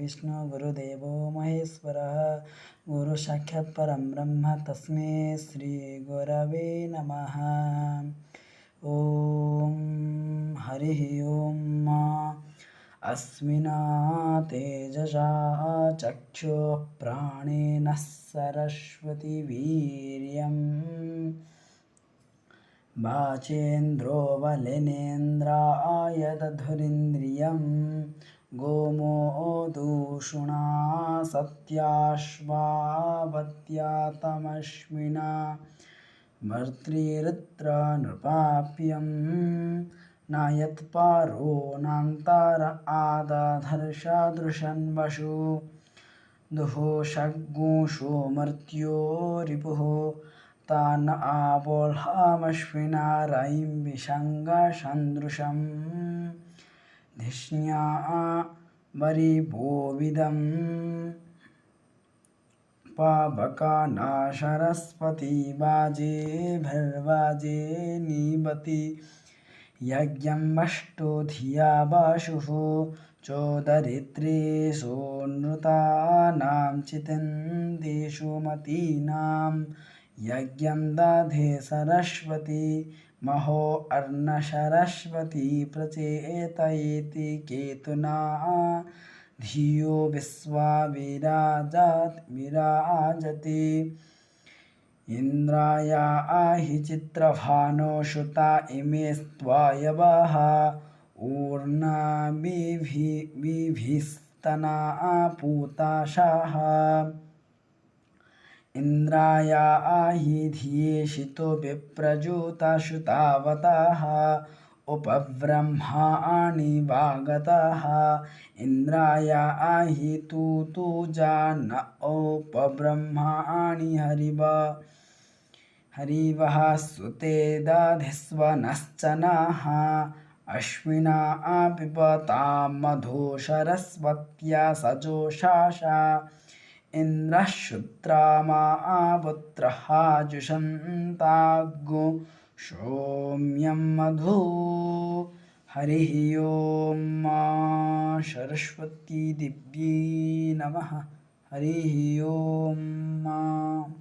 गुरुर्विष्णु गुरुदेवो महेश्वरः गुरुसाक्षात् परं ब्रह्म तस्मै श्रीगुरवे नमः। ॐ हरिः ॐ। अस्मिन् तेजसा चक्षुः प्राणेन सरस्वती वीर्यम् वाचेन्द्रो बलिनेन्द्राय दधुरिन्द्रियं गोमोदूषुणा सत्याश्वावत्यातमश्विना भर्तृरुद्र नृपाप्यं नायत्पारो नान्तर आदधर्षदृशन्वशु दुःशग्गुषो मर्त्यो रिपुः तान आपोल्हामश्विना रयिं विषङ्गसन्दृशम् धिष्ण्या वरिवोविदं पावकाना सरस्वती वाजेभिर्वाजे निबति यज्ञं वष्टो धिया वाशुः चोदरित्रेषु नृतानां चितन्तेषु मतीनां यज्ञं दधे सरस्वती महो अर्णसरस्वती प्रचेतयेति केतुना धियो विश्वा विराजति इन्द्राया हि चित्रभानो सुता इमे स्वायवः ऊर्ना विभिस्तना पूताशाः इन्द्राया हि धिये शितो विप्रजूता सुतावताः उपब्रह्माणि वागताः इन्द्राया हि तुतुजान उपब्रह्माणि हरिवः सुते दधिस्वनश्चनाः अश्विना पिबतां मधु सरस्वत्या सजोषासा इन्द्रः शुद्रामा पुत्रः जुषन्ताग्गो सौम्यं मधु। हरिः ॐ सरस्वती दिव्यै नमः। हरिः ॐ।